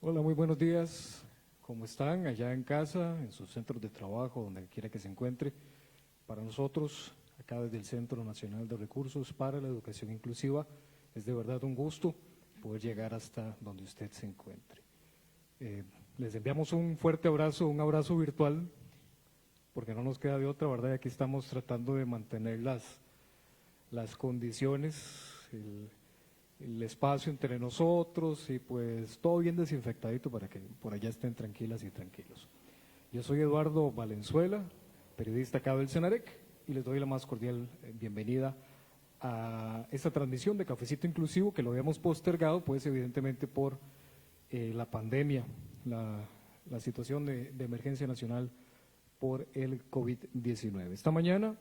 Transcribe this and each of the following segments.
Hola, muy buenos días. ¿Cómo están? Allá en casa, en sus centros de trabajo, donde quiera que se encuentre. Para nosotros, acá desde el Centro Nacional de Recursos para la Educación Inclusiva, es de verdad un gusto poder llegar hasta donde usted se encuentre. Les enviamos un fuerte abrazo, un abrazo virtual, porque no nos queda de otra, ¿verdad? Aquí estamos tratando de mantener las condiciones, el espacio entre nosotros y pues todo bien desinfectadito para que por allá estén tranquilas y tranquilos. Yo soy Eduardo Valenzuela, periodista acá del Senarec, y les doy la más cordial bienvenida a esta transmisión de Cafecito Inclusivo, que lo habíamos postergado pues evidentemente por la pandemia, la situación de emergencia nacional por el COVID-19. Esta mañana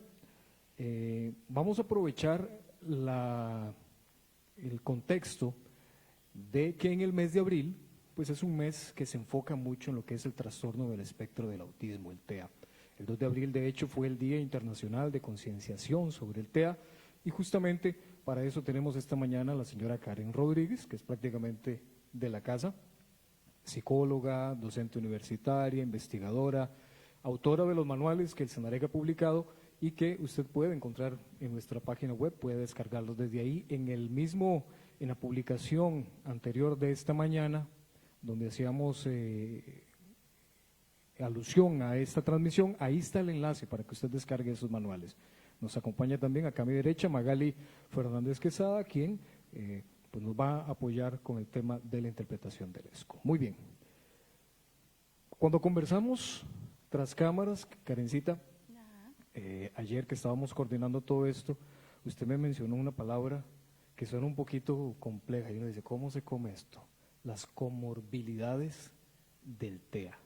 vamos a aprovechar el contexto de que en el mes de abril, pues es un mes que se enfoca mucho en lo que es el trastorno del espectro del autismo, el TEA. El 2 de abril, de hecho, fue el Día Internacional de Concienciación sobre el TEA, y justamente para eso tenemos esta mañana a la señora Karen Rodríguez, que es prácticamente de la casa, psicóloga, docente universitaria, investigadora, autora de los manuales que el Senarec ha publicado y que usted puede encontrar en nuestra página web, puede descargarlos desde ahí. En la publicación anterior de esta mañana, donde hacíamos alusión a esta transmisión, ahí está el enlace para que usted descargue esos manuales. Nos acompaña también acá a mi derecha Magali Fernández Quesada, quien pues nos va a apoyar con el tema de la interpretación del ESCO. Muy bien. Cuando conversamos tras cámaras, Karencita, ayer que estábamos coordinando todo esto, usted me mencionó una palabra que suena un poquito compleja y uno dice, ¿cómo se come esto? Las comorbilidades del TEA.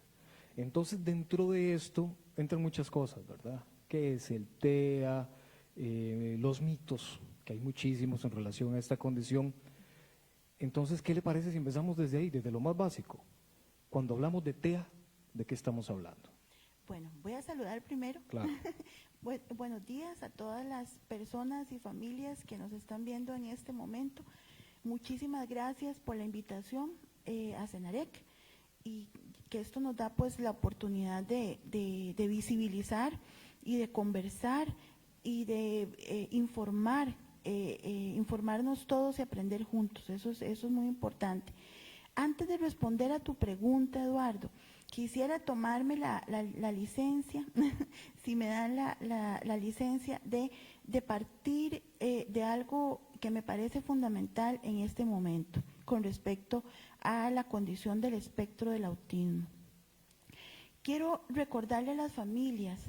Entonces, dentro de esto entran muchas cosas, ¿verdad? ¿Qué es el TEA? Los mitos, que hay muchísimos en relación a esta condición. Entonces, ¿qué le parece si empezamos desde ahí, desde lo más básico? Cuando hablamos de TEA, ¿de qué estamos hablando? Bueno, voy a saludar primero. Claro. Buenos días a todas las personas y familias que nos están viendo en este momento. Muchísimas gracias por la invitación a Senarec, y que esto nos da pues la oportunidad de visibilizar y de conversar y de informarnos todos y aprender juntos. Eso es muy importante. Antes de responder a tu pregunta, Eduardo, quisiera tomarme la licencia, si me dan la licencia, de partir de algo que me parece fundamental en este momento, con respecto a la condición del espectro del autismo. Quiero recordarle a las familias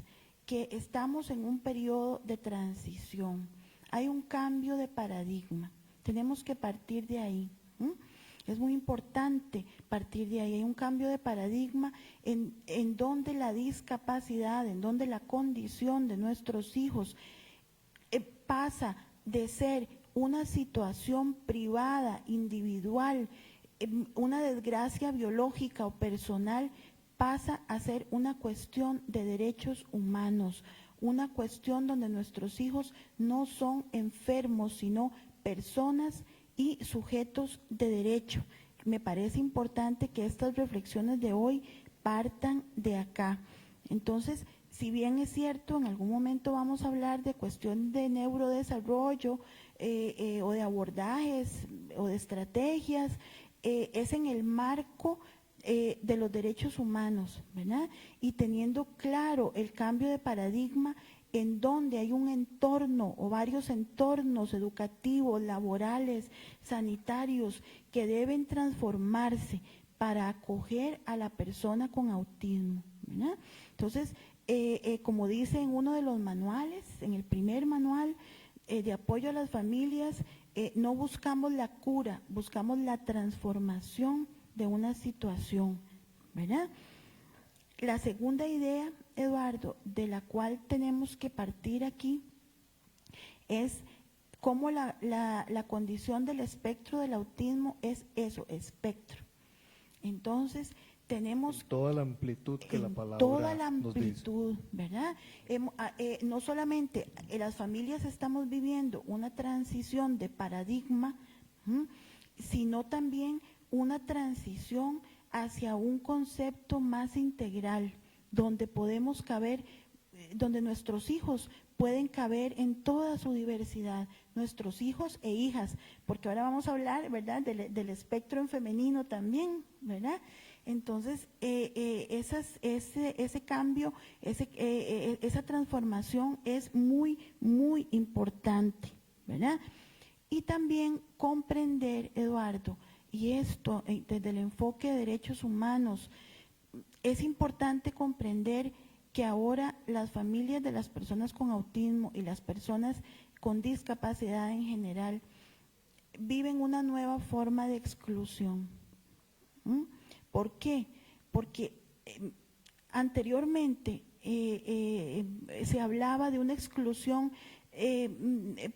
que estamos en un periodo de transición, hay un cambio de paradigma, tenemos que partir de ahí. Es muy importante partir de ahí. Hay un cambio de paradigma en donde la discapacidad, en donde la condición de nuestros hijos pasa de ser una situación privada, individual, una desgracia biológica o personal, pasa a ser una cuestión de derechos humanos, una cuestión donde nuestros hijos no son enfermos, sino personas y sujetos de derecho. Me parece importante que estas reflexiones de hoy partan de acá. Entonces, si bien es cierto, en algún momento vamos a hablar de cuestión de neurodesarrollo o de abordajes o de estrategias, es en el marco de los derechos humanos, ¿verdad? Y teniendo claro el cambio de paradigma en donde hay un entorno o varios entornos educativos, laborales, sanitarios, que deben transformarse para acoger a la persona con autismo, ¿verdad? Entonces, como dice en uno de los manuales, en el primer manual de apoyo a las familias, no buscamos la cura, buscamos la transformación de una situación, ¿verdad? La segunda idea, Eduardo, de la cual tenemos que partir aquí, es cómo la condición del espectro del autismo es eso, espectro. Entonces, tenemos… En toda la amplitud que la palabra toda la nos dice. amplitud, ¿verdad? No solamente las familias estamos viviendo una transición de paradigma, sino también una transición hacia un concepto más integral, donde podemos caber, donde nuestros hijos pueden caber en toda su diversidad, nuestros hijos e hijas, porque ahora vamos a hablar, ¿verdad?, del espectro en femenino también, ¿verdad? Entonces, ese cambio, esa transformación es muy, muy importante, ¿verdad? Y también comprender, Eduardo, y esto desde el enfoque de derechos humanos, es importante comprender que ahora las familias de las personas con autismo y las personas con discapacidad en general viven una nueva forma de exclusión. ¿Por qué? Porque anteriormente se hablaba de una exclusión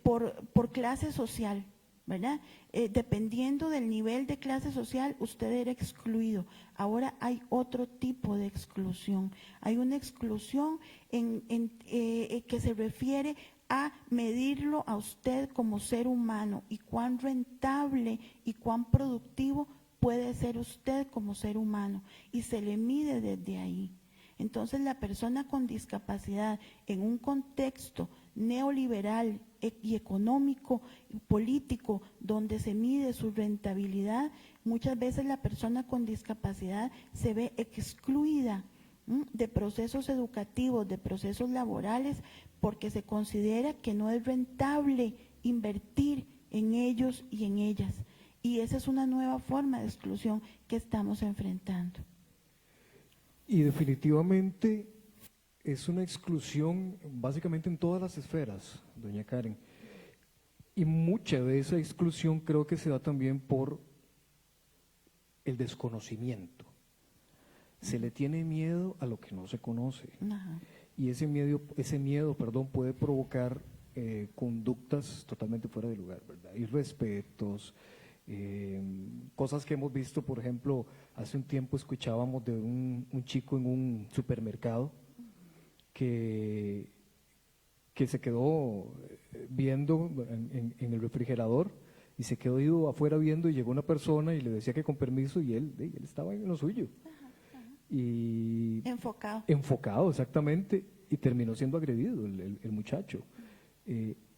por clase social, ¿verdad? Dependiendo del nivel de clase social, usted era excluido. Ahora hay otro tipo de exclusión. Hay una exclusión que se refiere a medirlo a usted como ser humano y cuán rentable y cuán productivo puede ser usted como ser humano, y se le mide desde ahí. Entonces, la persona con discapacidad en un contexto neoliberal y económico y político donde se mide su rentabilidad, muchas veces la persona con discapacidad se ve excluida de procesos educativos, de procesos laborales, porque se considera que no es rentable invertir en ellos y en ellas. Y esa es una nueva forma de exclusión que estamos enfrentando. Y definitivamente es una exclusión básicamente en todas las esferas, doña Karen. Y mucha de esa exclusión creo que se da también por el desconocimiento. Se le tiene miedo a lo que no se conoce. Ajá. Y ese miedo, puede provocar conductas totalmente fuera de lugar, ¿verdad? Irrespetos, cosas que hemos visto, por ejemplo, hace un tiempo escuchábamos de un chico en un supermercado que se quedó viendo en el refrigerador y se quedó ido afuera viendo, y llegó una persona y le decía que con permiso, y él estaba en lo suyo. Y enfocado, exactamente, y terminó siendo agredido el muchacho.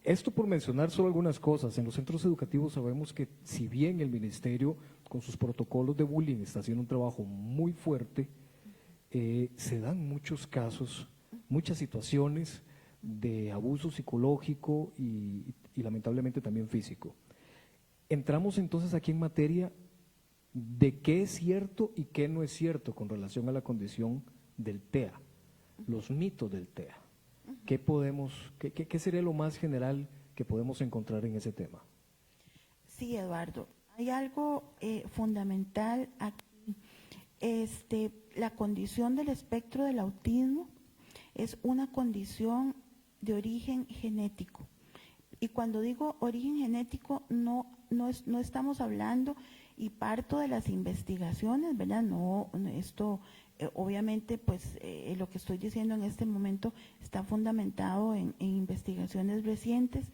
Esto por mencionar solo algunas cosas. En los centros educativos sabemos que si bien el ministerio con sus protocolos de bullying está haciendo un trabajo muy fuerte, se dan muchos casos, muchas situaciones de abuso psicológico y lamentablemente también físico. Entramos entonces aquí en materia de qué es cierto y qué no es cierto con relación a la condición del TEA, los mitos del TEA. ¿Qué sería lo más general que podemos encontrar en ese tema? Sí, Eduardo, hay algo fundamental aquí. La condición del espectro del autismo es una condición de origen genético. Y cuando digo origen genético, no estamos hablando, y parto de las investigaciones, ¿verdad? Esto obviamente, pues lo que estoy diciendo en este momento está fundamentado en investigaciones recientes.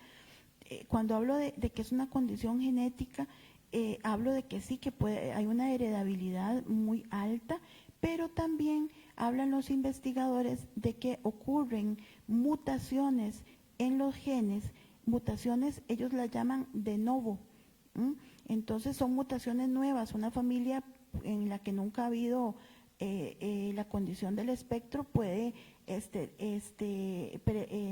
Cuando hablo de que es una condición genética, hablo de que sí, que hay una heredabilidad muy alta, pero también hablan los investigadores de que ocurren mutaciones en los genes, mutaciones, ellos las llaman de novo. Entonces son mutaciones nuevas. Una familia en la que nunca ha habido la condición del espectro puede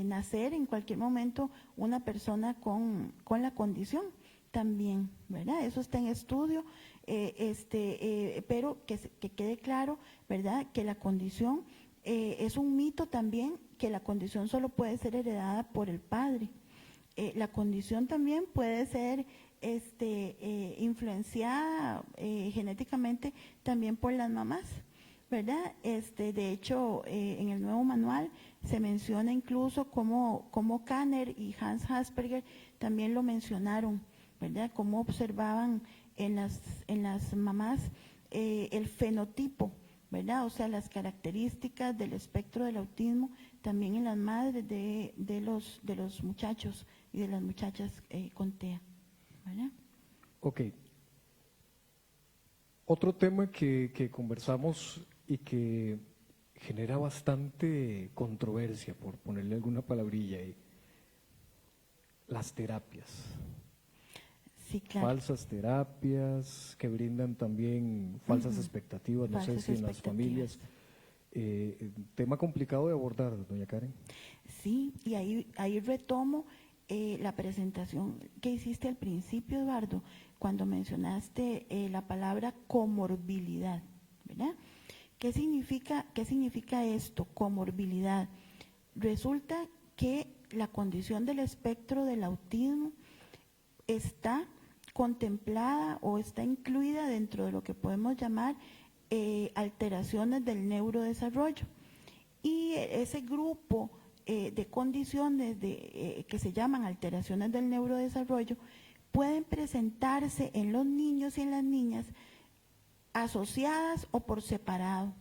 nacer en cualquier momento una persona con la condición también, ¿verdad? Eso está en estudio, pero que quede claro, ¿verdad?, que la condición es un mito también, que la condición solo puede ser heredada por el padre. La condición también puede ser influenciada genéticamente también por las mamás, ¿verdad? De hecho, en el nuevo manual se menciona incluso cómo Kanner y Hans Asperger también lo mencionaron, ¿verdad? Cómo observaban en las mamás el fenotipo, ¿verdad? O sea, las características del espectro del autismo también en las madres de los muchachos y de las muchachas con TEA, ¿verdad? Ok. Otro tema que conversamos y que genera bastante controversia, por ponerle alguna palabrilla ahí, las terapias. Sí, claro. Falsas terapias que brindan también falsas expectativas, no sé Falsas si en las expectativas. familias. Tema complicado de abordar, doña Karen. Sí, y ahí retomo la presentación que hiciste al principio, Eduardo, cuando mencionaste la palabra comorbilidad, ¿verdad? ¿Qué significa esto, comorbilidad? Resulta que la condición del espectro del autismo está contemplada o está incluida dentro de lo que podemos llamar alteraciones del neurodesarrollo. Y ese grupo de condiciones que se llaman alteraciones del neurodesarrollo pueden presentarse en los niños y en las niñas asociadas o por separado.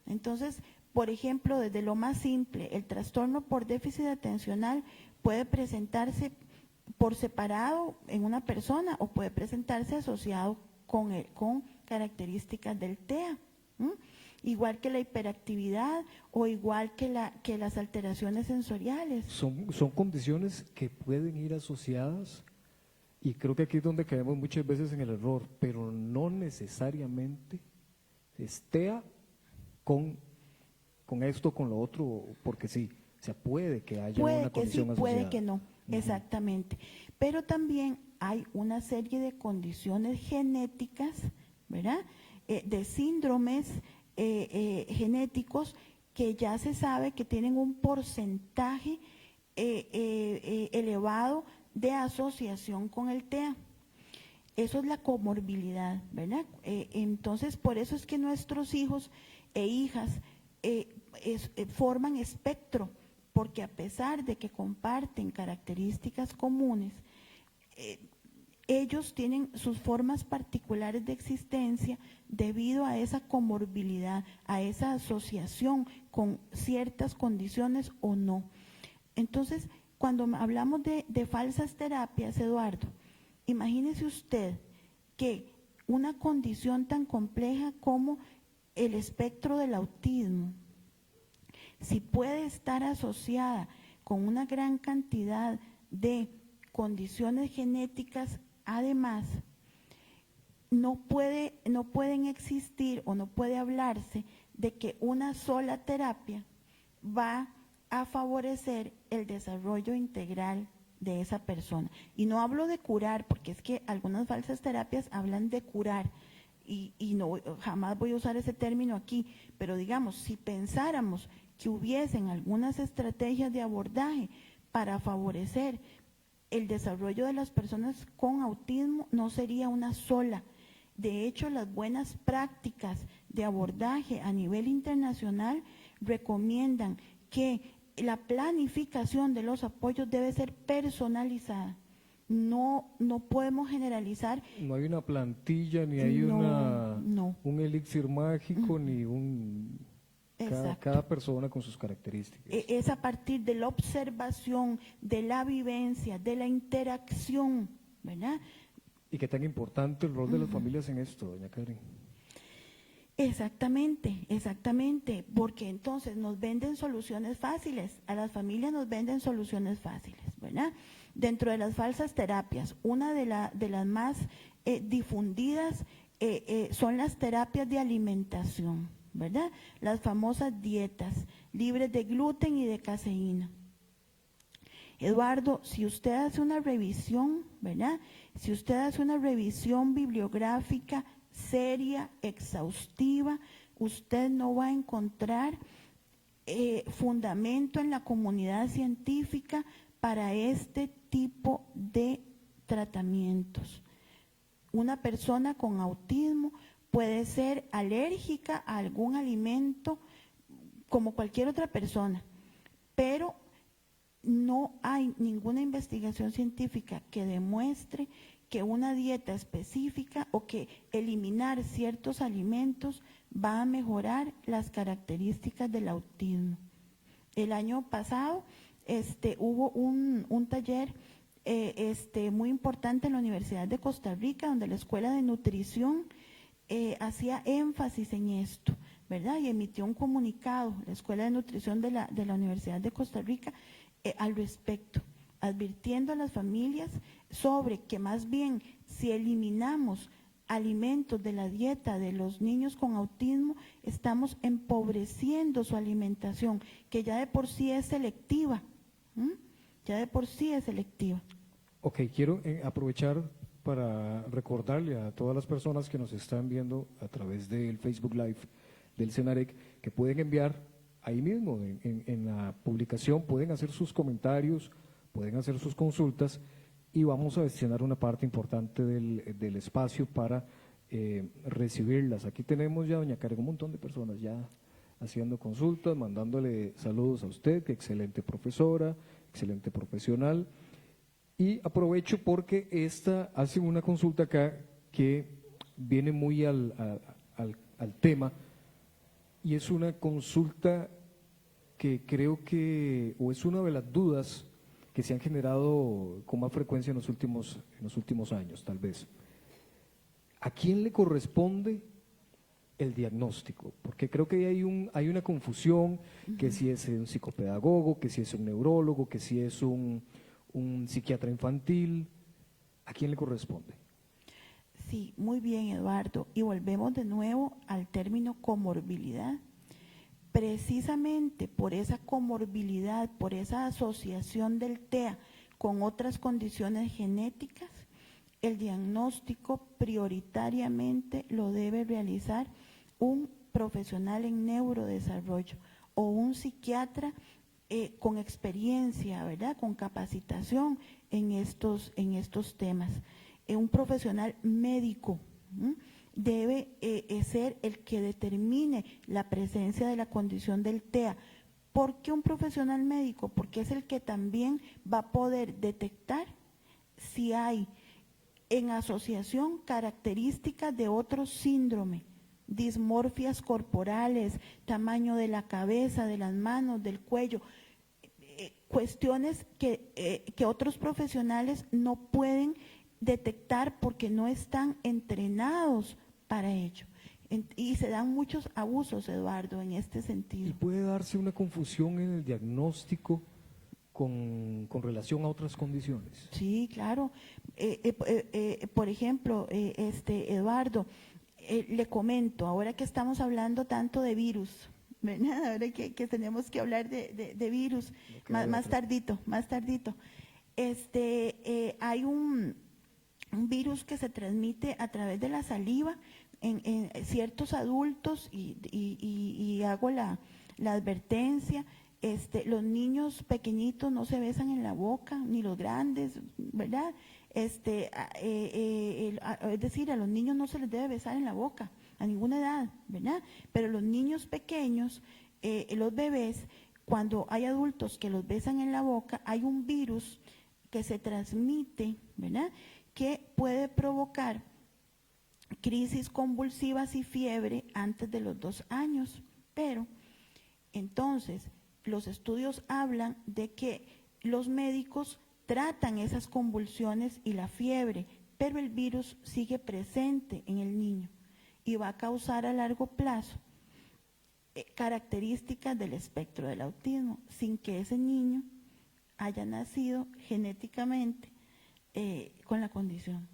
Entonces, por ejemplo, desde lo más simple, el trastorno por déficit atencional puede presentarse por separado en una persona o puede presentarse asociado con características del TEA. Igual que la hiperactividad o igual que las alteraciones sensoriales. Son condiciones que pueden ir asociadas, y creo que aquí es donde caemos muchas veces en el error, pero no necesariamente estea con esto, con lo otro, porque sí, o sea, puede que haya Puede una que sí, condición asociada. puede que no, exactamente. Pero también hay una serie de condiciones genéticas, ¿verdad? De síndromes genéticos que ya se sabe que tienen un porcentaje elevado de asociación con el TEA. Eso es la comorbilidad, ¿verdad? Entonces, por eso es que nuestros hijos e hijas forman espectro, porque a pesar de que comparten características comunes, ellos tienen sus formas particulares de existencia debido a esa comorbilidad, a esa asociación con ciertas condiciones o no. Entonces, cuando hablamos de falsas terapias, Eduardo, imagínese usted que una condición tan compleja como el espectro del autismo, si puede estar asociada con una gran cantidad de condiciones genéticas, además, no pueden existir o no puede hablarse de que una sola terapia va a favorecer el desarrollo integral de esa persona. Y no hablo de curar, porque es que algunas falsas terapias hablan de curar, y no, jamás voy a usar ese término aquí, pero digamos, si pensáramos que hubiesen algunas estrategias de abordaje para favorecer el desarrollo de las personas con autismo, no sería una sola. De hecho, las buenas prácticas de abordaje a nivel internacional recomiendan que la planificación de los apoyos debe ser personalizada. No podemos generalizar. No hay una plantilla, ni hay un elixir mágico, ni un... Cada persona con sus características. Es a partir de la observación, de la vivencia, de la interacción, ¿verdad? ¿Y qué tan importante el rol de las familias en esto, doña Karen? Exactamente, porque entonces nos venden soluciones fáciles, a las familias nos venden soluciones fáciles, ¿verdad? Dentro de las falsas terapias, una de las más difundidas son las terapias de alimentación, ¿verdad? Las famosas dietas libres de gluten y de caseína. Eduardo, si usted hace una revisión, ¿verdad? Si usted hace una revisión bibliográfica seria, exhaustiva, usted no va a encontrar fundamento en la comunidad científica para este tipo de tratamientos. Una persona con autismo puede ser alérgica a algún alimento como cualquier otra persona, pero no hay ninguna investigación científica que demuestre que una dieta específica o que eliminar ciertos alimentos va a mejorar las características del autismo. El año pasado hubo un taller muy importante en la Universidad de Costa Rica, donde la Escuela de Nutrición hacía énfasis en esto, ¿verdad? Y emitió un comunicado, la Escuela de Nutrición de la Universidad de Costa Rica, al respecto, advirtiendo a las familias sobre que más bien si eliminamos alimentos de la dieta de los niños con autismo, estamos empobreciendo su alimentación, que ya de por sí es selectiva, ya de por sí es selectiva. Ok, quiero aprovechar para recordarle a todas las personas que nos están viendo a través del Facebook Live del Senarec que pueden enviar ahí mismo en la publicación, pueden hacer sus comentarios, pueden hacer sus consultas y vamos a destinar una parte importante del espacio para recibirlas. Aquí tenemos ya, doña Karen, un montón de personas ya haciendo consultas, mandándole saludos a usted, que excelente profesora, excelente profesional. Y aprovecho porque esta hace una consulta acá que viene muy al tema y es una consulta que creo que, o es una de las dudas que se han generado con más frecuencia en los últimos años, tal vez. ¿A quién le corresponde el diagnóstico? Porque creo que hay una confusión, que si es un psicopedagogo, que si es un neurólogo, que si es un psiquiatra infantil. ¿A quién le corresponde? Sí, muy bien, Eduardo. Y volvemos de nuevo al término comorbilidad. Precisamente por esa comorbilidad, por esa asociación del TEA con otras condiciones genéticas, el diagnóstico prioritariamente lo debe realizar un profesional en neurodesarrollo o un psiquiatra con experiencia, ¿verdad?, con capacitación en estos temas. Un profesional médico debe ser el que determine la presencia de la condición del TEA. ¿Por qué un profesional médico? Porque es el que también va a poder detectar si hay en asociación características de otro síndrome, dismorfias corporales, tamaño de la cabeza, de las manos, del cuello, cuestiones que otros profesionales no pueden detectar porque no están entrenados para ello. Y se dan muchos abusos, Eduardo, en este sentido. ¿Y puede darse una confusión en el diagnóstico con relación a otras condiciones? Sí, claro. Por ejemplo, Eduardo, le comento, ahora que estamos hablando tanto de virus, ¿verdad? Ahora que tenemos que hablar de virus, más tardito. Hay un virus que se transmite a través de la saliva en ciertos adultos y hago la advertencia. Los niños pequeñitos no se besan en la boca, ni los grandes, ¿verdad? Es decir, a los niños no se les debe besar en la boca, a ninguna edad, ¿verdad? Pero los niños pequeños, los bebés, cuando hay adultos que los besan en la boca, hay un virus que se transmite, ¿verdad?, que puede provocar crisis convulsivas y fiebre antes de los 2 años. Pero, entonces, los estudios hablan de que los médicos tratan esas convulsiones y la fiebre, pero el virus sigue presente en el niño y va a causar a largo plazo características del espectro del autismo, sin que ese niño haya nacido genéticamente con la condición.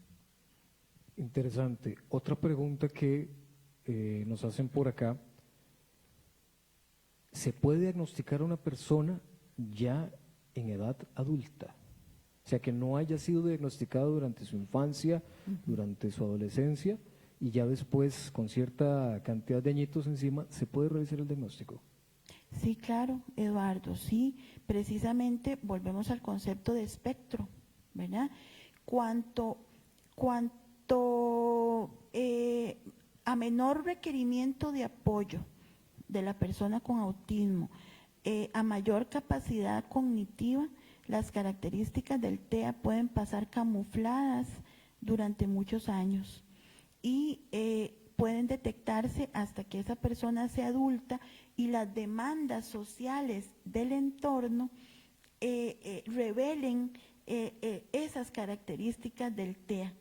Interesante. Otra pregunta que nos hacen por acá. ¿Se puede diagnosticar a una persona ya en edad adulta? O sea, que no haya sido diagnosticado durante su infancia, durante su adolescencia, y ya después, con cierta cantidad de añitos encima, ¿se puede realizar el diagnóstico? Sí, claro, Eduardo, sí. Precisamente volvemos al concepto de espectro, ¿verdad? Cuanto a menor requerimiento de apoyo de la persona con autismo, a mayor capacidad cognitiva, las características del TEA pueden pasar camufladas durante muchos años y pueden detectarse hasta que esa persona sea adulta y las demandas sociales del entorno revelen esas características del TEA.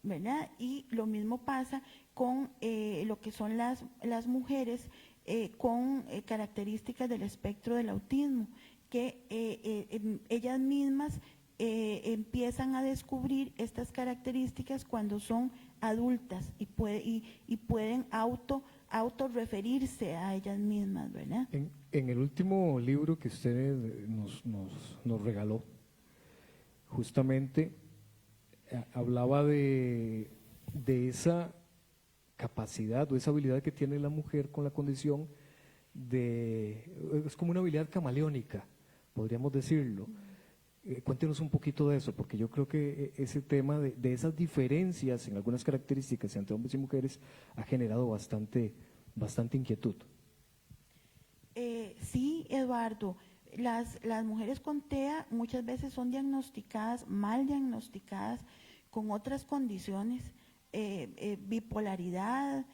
¿verdad? Y lo mismo pasa con lo que son las mujeres con características del espectro del autismo, que ellas mismas empiezan a descubrir estas características cuando son adultas y pueden autorreferirse a ellas mismas, ¿verdad? En el último libro que usted nos regaló, justamente hablaba de esa capacidad o esa habilidad que tiene la mujer con la condición es como una habilidad camaleónica, podríamos decirlo. Cuéntenos un poquito de eso, porque yo creo que ese tema de esas diferencias en algunas características entre hombres y mujeres ha generado bastante inquietud. Sí, Eduardo, las mujeres con TEA muchas veces son diagnosticadas, mal diagnosticadas, con otras condiciones, bipolaridad,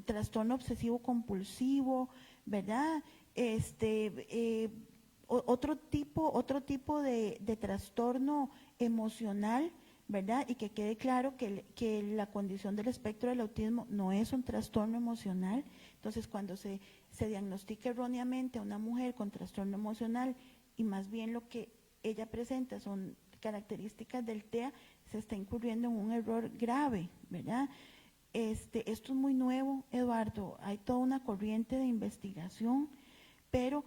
trastorno obsesivo compulsivo, ¿verdad? Otro tipo de trastorno emocional, ¿verdad? Y que quede claro que la condición del espectro del autismo no es un trastorno emocional. Entonces, cuando se diagnostica erróneamente a una mujer con trastorno emocional y más bien lo que ella presenta son características del TEA, se está incurriendo en un error grave, ¿verdad? Esto es muy nuevo, Eduardo, hay toda una corriente de investigación, pero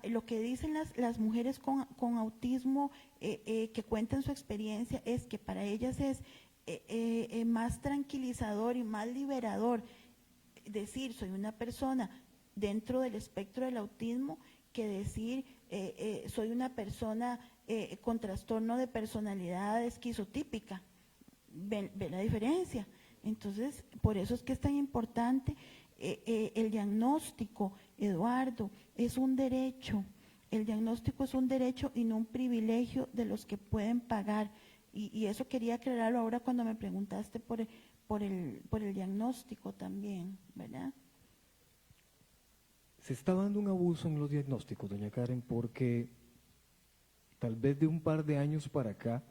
lo que dicen las mujeres con autismo que cuentan su experiencia es que para ellas es más tranquilizador y más liberador decir soy una persona dentro del espectro del autismo que decir soy una persona con trastorno de personalidad esquizotípica. ¿Ve la diferencia? Entonces, por eso es que es tan importante el diagnóstico, Eduardo, es un derecho. El diagnóstico es un derecho y no un privilegio de los que pueden pagar. Y eso quería aclararlo ahora cuando me preguntaste por el diagnóstico también, ¿verdad? Se está dando un abuso en los diagnósticos, doña Karen, porque tal vez de un par de años para acá,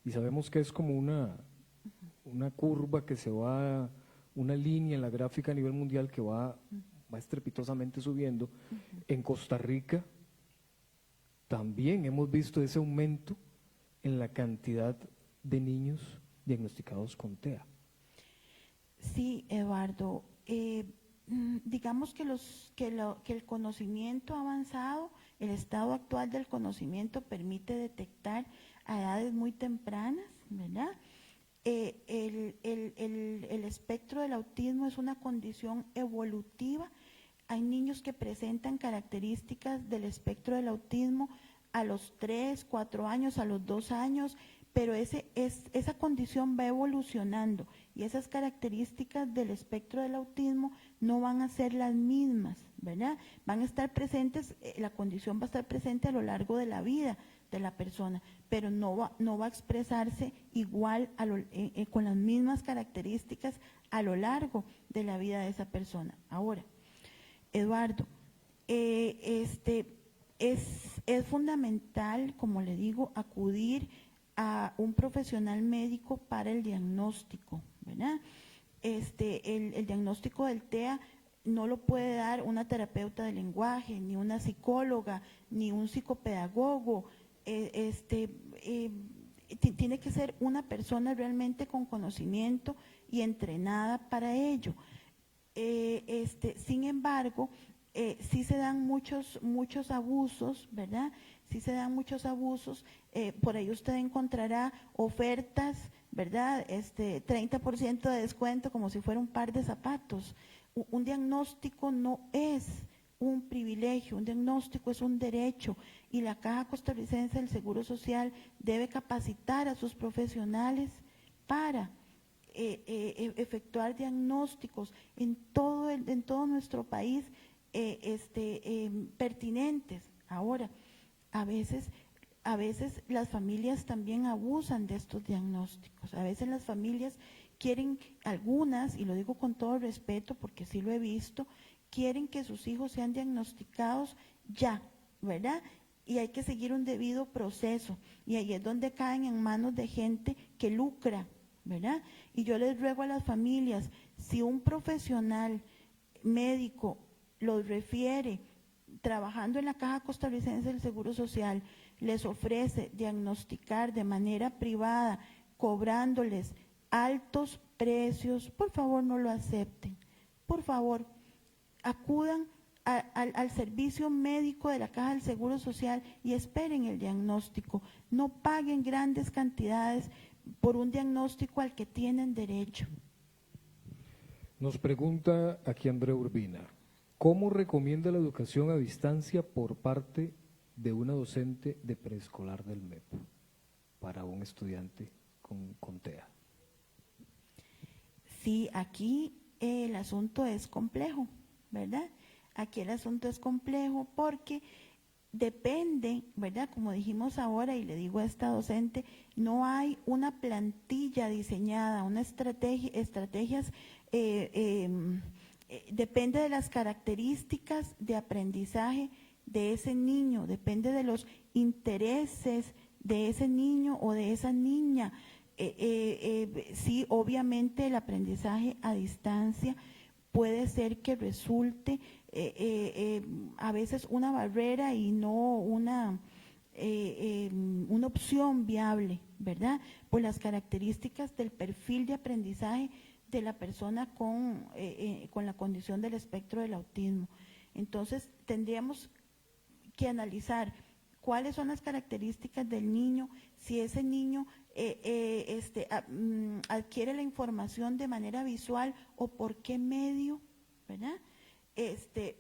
y sabemos que es como una curva que se va, una línea en la gráfica a nivel mundial que va estrepitosamente subiendo. En Costa Rica también hemos visto ese aumento en la cantidad de niños diagnosticados con TEA. Sí, Eduardo. Digamos que el conocimiento avanzado, el estado actual del conocimiento permite detectar a edades muy tempranas, ¿verdad? El espectro del autismo es una condición evolutiva. Hay niños que presentan características del espectro del autismo a los 3, 4 años, a los 2 años, pero esa condición va evolucionando y esas características del espectro del autismo no van a ser las mismas, ¿verdad? Van a estar presentes, la condición va a estar presente a lo largo de la vida de la persona, pero no va a expresarse igual con las mismas características a lo largo de la vida de esa persona. Ahora, Eduardo, es fundamental, como le digo, acudir a un profesional médico para el diagnóstico, ¿verdad? El diagnóstico del TEA no lo puede dar una terapeuta de lenguaje, ni una psicóloga, ni un psicopedagogo. Tiene que ser una persona realmente con conocimiento y entrenada para ello. Sin embargo, sí se dan muchos abusos, ¿verdad? Sí se dan muchos abusos. Por ahí usted encontrará ofertas, ¿verdad? 30% de descuento como si fuera un par de zapatos. Un diagnóstico no es un privilegio, un diagnóstico es un derecho y la Caja Costarricense del Seguro Social debe capacitar a sus profesionales para efectuar diagnósticos en todo nuestro país pertinentes. Ahora, a veces las familias también abusan de estos diagnósticos. A veces las familias quieren, algunas, y lo digo con todo respeto porque sí lo he visto, quieren que sus hijos sean diagnosticados ya, ¿verdad? y hay que seguir un debido proceso. Y ahí es donde caen en manos de gente que lucra, ¿verdad? Y yo les ruego a las familias, si un profesional médico los refiere, trabajando en la Caja Costarricense del Seguro Social, les ofrece diagnosticar de manera privada, cobrándoles altos precios, por favor no lo acepten. Por favor, acudan al servicio médico de la Caja del Seguro Social y esperen el diagnóstico. No paguen grandes cantidades por un diagnóstico al que tienen derecho. Nos pregunta aquí Andrea Urbina, ¿cómo recomienda la educación a distancia por parte de una docente de preescolar del MEP para un estudiante con TEA? Sí, aquí el asunto es complejo, ¿verdad? Aquí el asunto es complejo porque depende, ¿verdad? Como dijimos ahora y le digo a esta docente, no hay una plantilla diseñada, una estrategias, depende de las características de aprendizaje de ese niño, depende de los intereses de ese niño o de esa niña. Sí, obviamente el aprendizaje a distancia puede ser que resulte a veces una barrera y no una opción viable, ¿verdad? Por las características del perfil de aprendizaje de la persona con la condición del espectro del autismo. Entonces, tendríamos que analizar cuáles son las características del niño, si ese niño adquiere la información de manera visual o por qué medio, ¿verdad?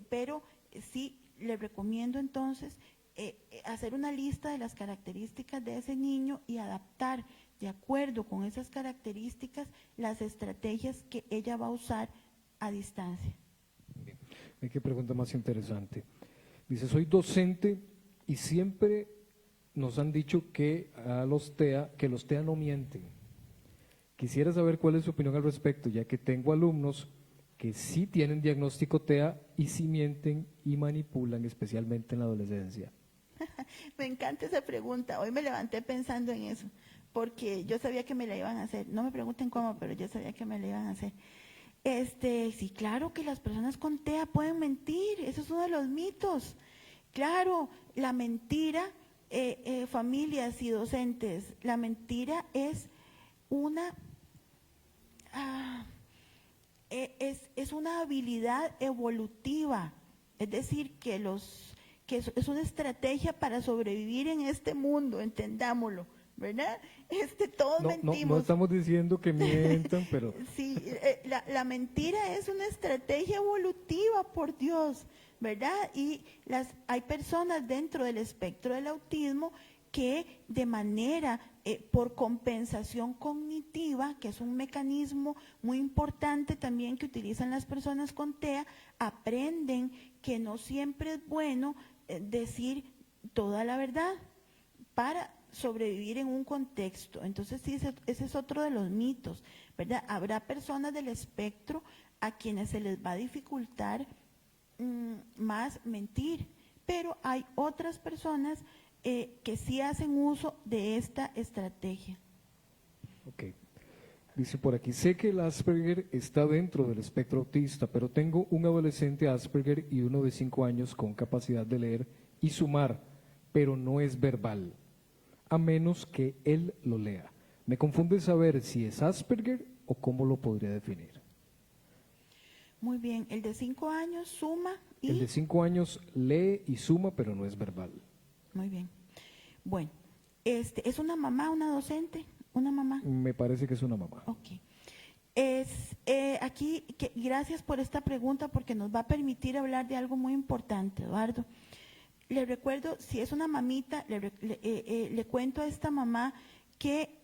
Pero sí le recomiendo entonces hacer una lista de las características de ese niño y adaptar de acuerdo con esas características las estrategias que ella va a usar a distancia. Bien. Qué pregunta más interesante. Dice, soy docente y siempre nos han dicho que los TEA no mienten. Quisiera saber cuál es su opinión al respecto, ya que tengo alumnos que sí tienen diagnóstico TEA y sí mienten y manipulan, especialmente en la adolescencia. Me encanta esa pregunta. Hoy me levanté pensando en eso, porque yo sabía que me la iban a hacer. No me pregunten cómo, pero yo sabía que me la iban a hacer. Sí, claro que las personas con TEA pueden mentir. Eso es uno de los mitos. Claro, la mentira, familias y docentes, la mentira es una es una habilidad evolutiva, es decir, que es una estrategia para sobrevivir en este mundo, entendámoslo, ¿verdad? Todos mentimos. No estamos diciendo que mientan, pero… Sí, la mentira es una estrategia evolutiva, por Dios, ¿verdad? Y hay personas dentro del espectro del autismo que de manera, por compensación cognitiva, que es un mecanismo muy importante también que utilizan las personas con TEA, aprenden que no siempre es bueno decir toda la verdad para sobrevivir en un contexto. Entonces, sí, ese es otro de los mitos, ¿verdad? Habrá personas del espectro a quienes se les va a dificultar más mentir, pero hay otras personas que sí hacen uso de esta estrategia. Ok. Dice por aquí, sé que el Asperger está dentro del espectro autista, pero tengo un adolescente Asperger y uno de 5 años con capacidad de leer y sumar, pero no es verbal, a menos que él lo lea. Me confunde saber si es Asperger o cómo lo podría definir. Muy bien, el de 5 años suma y… El de 5 años lee y suma, pero no es verbal. Muy bien. Bueno, ¿es una mamá, una docente? ¿Una mamá? Me parece que es una mamá. Ok. Gracias por esta pregunta porque nos va a permitir hablar de algo muy importante, Eduardo. Le recuerdo, si es una mamita, le cuento a esta mamá que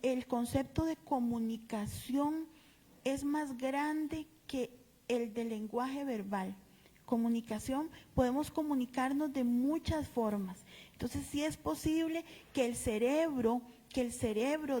el concepto de comunicación es más grande que el de lenguaje verbal. Comunicación, podemos comunicarnos de muchas formas. Entonces, sí es posible que el cerebro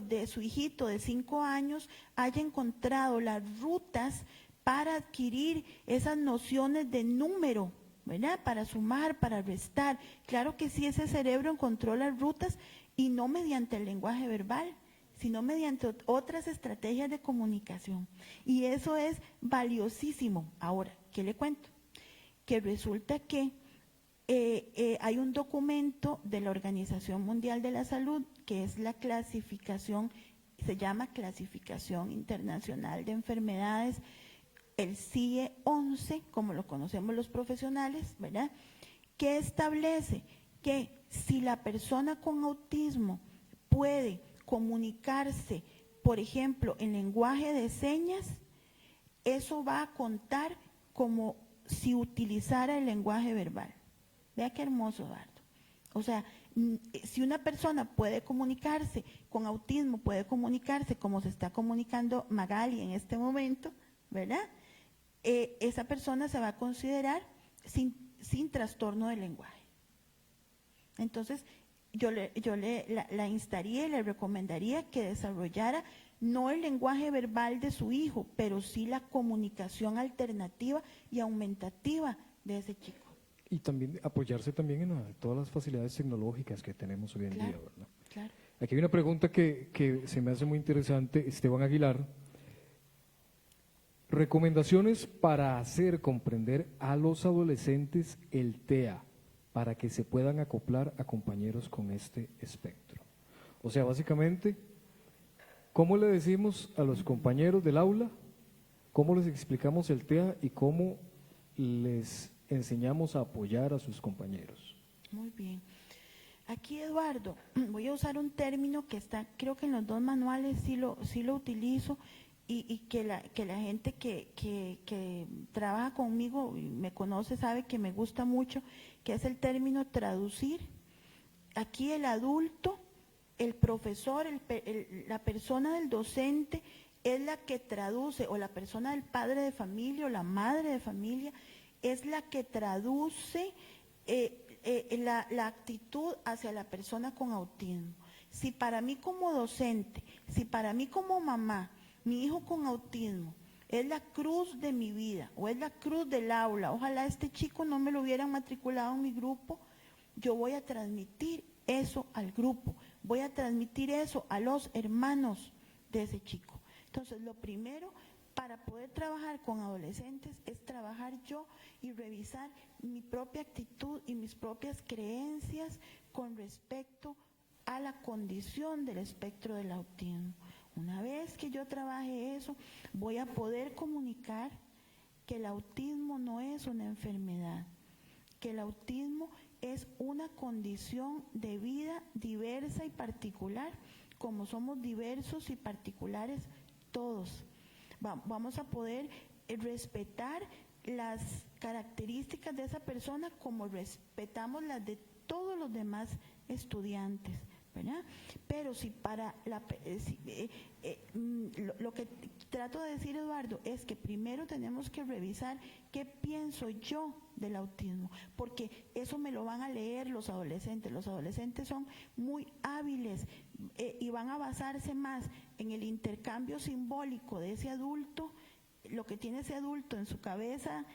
de su hijito de 5 años haya encontrado las rutas para adquirir esas nociones de número, ¿verdad? Para sumar, para restar. Claro que sí, ese cerebro encontró las rutas y no mediante el lenguaje verbal, sino mediante otras estrategias de comunicación. Y eso es valiosísimo. Ahora, ¿qué le cuento? Que resulta que hay un documento de la Organización Mundial de la Salud, que es la clasificación, se llama Clasificación Internacional de Enfermedades, el CIE 11, como lo conocemos los profesionales, ¿verdad? Que establece que si la persona con autismo puede comunicarse, por ejemplo, en lenguaje de señas, eso va a contar como si utilizara el lenguaje verbal. Vea qué hermoso, Eduardo. O sea, si una persona puede comunicarse con autismo, puede comunicarse como se está comunicando Magali en este momento, ¿verdad? Esa persona se va a considerar sin trastorno del lenguaje. Entonces, yo la instaría y le recomendaría que desarrollara no el lenguaje verbal de su hijo, pero sí la comunicación alternativa y aumentativa de ese chico. Y también apoyarse también en todas las facilidades tecnológicas que tenemos hoy en día, ¿verdad? Claro. Aquí hay una pregunta que se me hace muy interesante, Esteban Aguilar. Recomendaciones para hacer comprender a los adolescentes el TEA, para que se puedan acoplar a compañeros con este espectro. O sea, básicamente, ¿cómo le decimos a los compañeros del aula? ¿Cómo les explicamos el TEA y cómo les enseñamos a apoyar a sus compañeros? Muy bien. Aquí, Eduardo, voy a usar un término que está, creo que en los dos manuales sí lo utilizo y que la gente que trabaja conmigo y me conoce sabe que me gusta mucho, que es el término traducir. Aquí el adulto, el profesor, la persona del docente es la que traduce, o la persona del padre de familia o la madre de familia es la que traduce la actitud hacia la persona con autismo. Si para mí como docente, si para mí como mamá, mi hijo con autismo es la cruz de mi vida o es la cruz del aula, ojalá este chico no me lo hubieran matriculado en mi grupo, yo voy a transmitir eso al grupo, voy a transmitir eso a los hermanos de ese chico. Entonces, lo primero para poder trabajar con adolescentes es trabajar yo y revisar mi propia actitud y mis propias creencias con respecto a la condición del espectro del autismo. Una vez que yo trabaje eso, voy a poder comunicar que el autismo no es una enfermedad, que el autismo es una condición de vida diversa y particular, como somos diversos y particulares todos. Vamos a poder respetar las características de esa persona como respetamos las de todos los demás estudiantes, ¿verdad? Pero si para lo que trato de decir, Eduardo, es que primero tenemos que revisar qué pienso yo del autismo, porque eso me lo van a leer los adolescentes. Los adolescentes son muy hábiles y van a basarse más en el intercambio simbólico de ese adulto, lo que tiene ese adulto en su cabeza,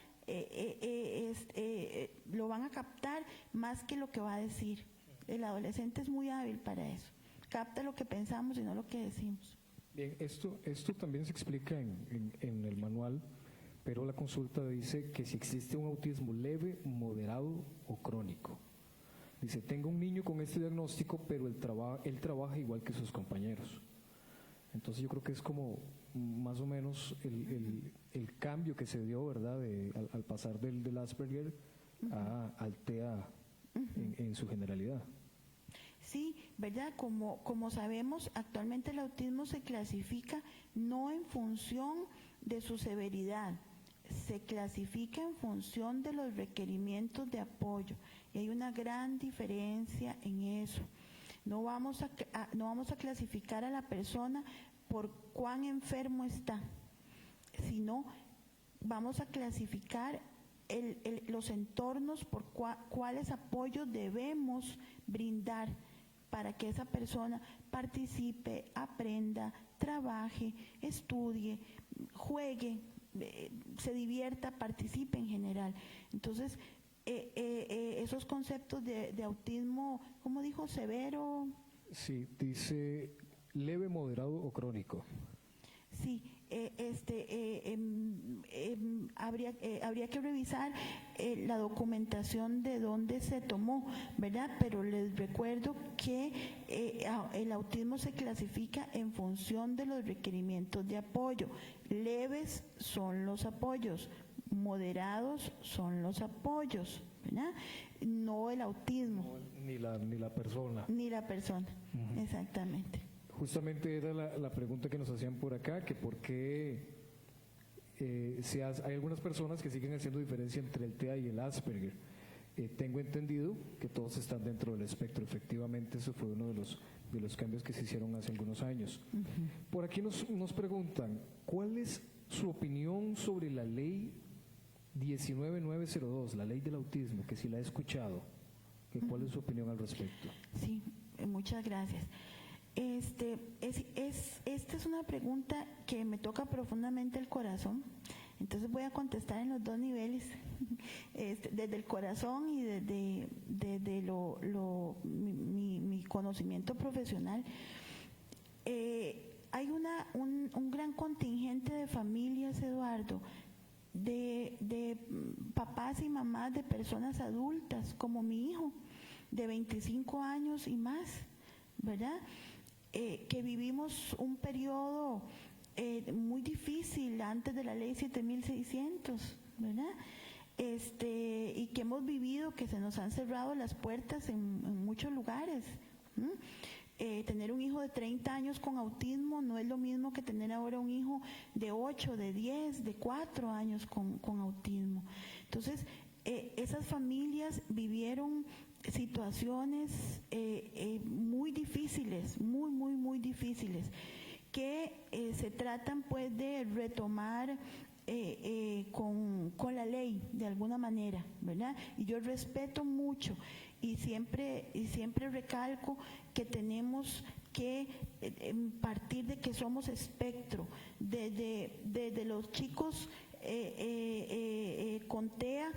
lo van a captar más que lo que va a decir. El adolescente es muy hábil para eso, capta lo que pensamos y no lo que decimos. Bien, esto también se explica en el manual, pero la consulta dice que si existe un autismo leve, moderado o crónico. Dice, tengo un niño con este diagnóstico, pero él trabaja igual que sus compañeros. Entonces yo creo que es como más o menos el cambio que se dio, ¿verdad?, al pasar del Asperger al TEA en su generalidad. Sí, ¿verdad? Como sabemos, actualmente el autismo se clasifica no en función de su severidad, se clasifica en función de los requerimientos de apoyo. Y hay una gran diferencia en eso. No vamos a clasificar a la persona por cuán enfermo está, sino vamos a clasificar los entornos por cuáles apoyos debemos brindar para que esa persona participe, aprenda, trabaje, estudie, juegue, se divierta, participe en general. Entonces, esos conceptos de autismo, ¿cómo dijo? Severo. Sí, dice leve, moderado o crónico. Sí, habría que revisar la documentación de dónde se tomó, ¿verdad? Pero les recuerdo que el autismo se clasifica en función de los requerimientos de apoyo. Leves son los apoyos, moderados son los apoyos, ¿verdad? No el autismo. No, ni la persona. Ni la persona, exactamente. Justamente era la pregunta que nos hacían por acá, que por qué hay algunas personas que siguen haciendo diferencia entre el TEA y el Asperger. Tengo entendido que todos están dentro del espectro. Efectivamente, eso fue uno de los cambios que se hicieron hace algunos años. Por aquí nos preguntan, ¿cuál es su opinión sobre la ley 19902, la ley del autismo, que si la he escuchado? ¿Cuál es su opinión al respecto? Sí, muchas gracias. Esta es una pregunta que me toca profundamente el corazón, entonces voy a contestar en los dos niveles, desde el corazón y desde mi conocimiento profesional. Hay un gran contingente de familias, Eduardo, de papás y mamás de personas adultas, como mi hijo, de 25 años y más, ¿verdad? Que vivimos un periodo muy difícil antes de la ley 7600, ¿verdad? Y que hemos vivido que se nos han cerrado las puertas en muchos lugares. Tener un hijo de 30 años con autismo no es lo mismo que tener ahora un hijo de 8, de 10, de 4 años con autismo. Entonces, esas familias vivieron situaciones muy difíciles, muy difíciles, que se tratan pues de retomar con la ley de alguna manera, ¿verdad? Y yo respeto mucho y siempre recalco que tenemos que partir de que somos espectro, desde los chicos con TEA,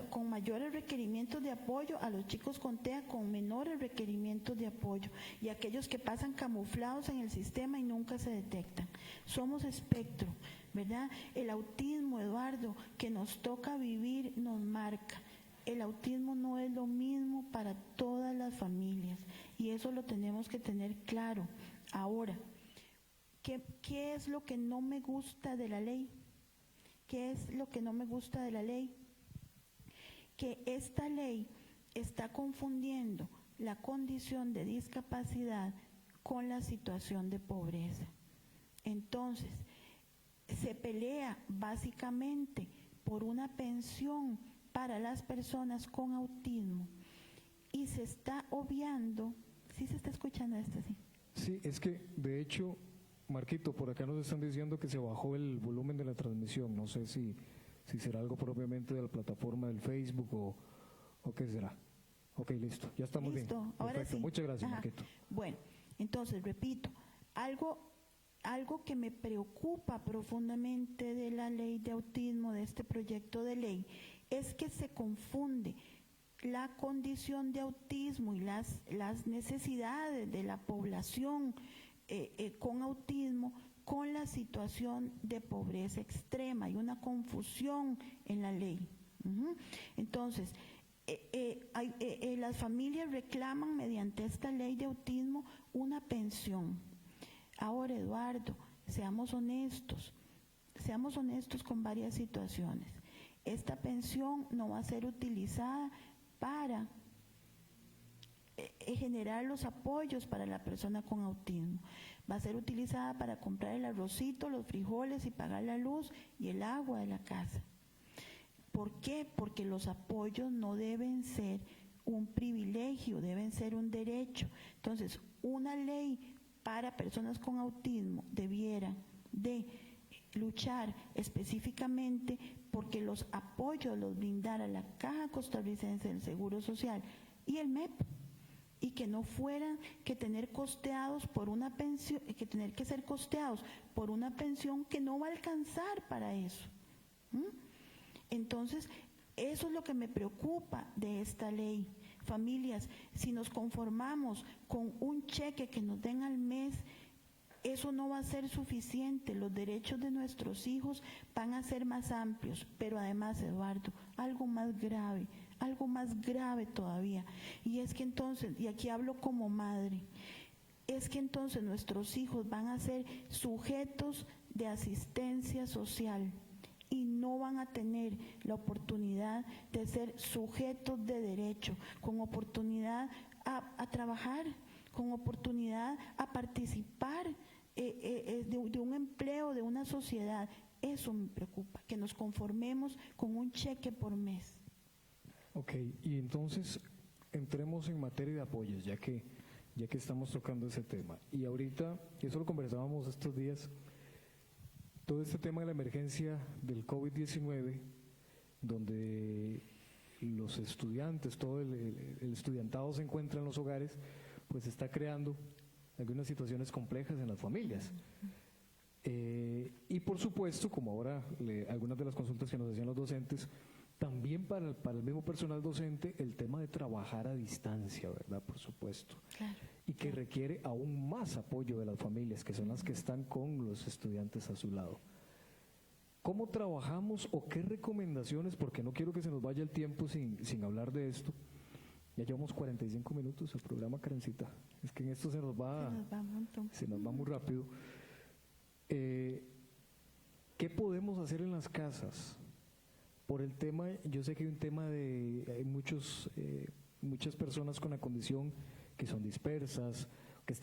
con mayores requerimientos de apoyo, a los chicos con TEA con menores requerimientos de apoyo, y aquellos que pasan camuflados en el sistema y nunca se detectan. Somos espectro, ¿verdad? El autismo, Eduardo, que nos toca vivir, nos marca. El autismo no es lo mismo para todas las familias y eso lo tenemos que tener claro. Ahora, ¿qué es lo que no me gusta de la ley? ¿Qué es lo que no me gusta de la ley? Que esta ley está confundiendo la condición de discapacidad con la situación de pobreza. Entonces, se pelea básicamente por una pensión para las personas con autismo y se está obviando, ¿sí se está escuchando esto? Sí. Sí, es que de hecho, Marquito, por acá nos están diciendo que se bajó el volumen de la transmisión. No sé si será algo propiamente de la plataforma del Facebook o qué será. Ok, listo, ya estamos bien. Ahora perfecto, sí. muchas gracias, Marquito. Bueno, entonces, repito, algo que me preocupa profundamente de la ley de autismo, de este proyecto de ley, es que se confunde la condición de autismo y las necesidades de la población con autismo con la situación de pobreza extrema. Hay una confusión en la ley. Entonces, las familias reclaman mediante esta ley de autismo una pensión. Ahora, Eduardo, seamos honestos con varias situaciones. Esta pensión no va a ser utilizada para generar los apoyos para la persona con autismo. Va a ser utilizada para comprar el arrocito, los frijoles y pagar la luz y el agua de la casa. ¿Por qué? Porque los apoyos no deben ser un privilegio, deben ser un derecho. Entonces, una ley para personas con autismo debiera de luchar específicamente porque los apoyos los brindara la Caja Costarricense del Seguro Social y el MEP, y que no fueran que tener costeados por una pensión, que tener que ser costeados por una pensión que no va a alcanzar para eso. Entonces, Eso es lo que me preocupa de esta ley. Familias, si nos conformamos con un cheque que nos den al mes, eso no va a ser suficiente. Los derechos de nuestros hijos van a ser más amplios, pero además, Eduardo, algo más grave todavía. Y es que entonces, y aquí hablo como madre, es que entonces nuestros hijos van a ser sujetos de asistencia social y no van a tener la oportunidad de ser sujetos de derecho, con oportunidad a trabajar, con oportunidad a participar de un empleo, de una sociedad. Eso me preocupa, que nos conformemos con un cheque por mes. Ok, y entonces entremos en materia de apoyos, ya que estamos tocando ese tema. Y ahorita, y eso lo conversábamos estos días, todo este tema de la emergencia del COVID-19, donde los estudiantes, todo el estudiantado se encuentra en los hogares, pues está creando algunas situaciones complejas en las familias. Y por supuesto, como ahora algunas de las consultas que nos hacían los docentes, también para el mismo personal docente, el tema de trabajar a distancia, ¿verdad? Por supuesto. Claro. Y que requiere aún más apoyo de las familias, que son las que están con los estudiantes a su lado. ¿Cómo trabajamos o qué recomendaciones? Porque no quiero que se nos vaya el tiempo sin hablar de esto. Ya llevamos 45 minutos el programa, Karencita. Es que en esto se nos va un montón. Se nos va muy rápido. ¿Qué podemos hacer en las casas? Por el tema, yo sé que hay un tema hay muchas personas con la condición que son dispersas, que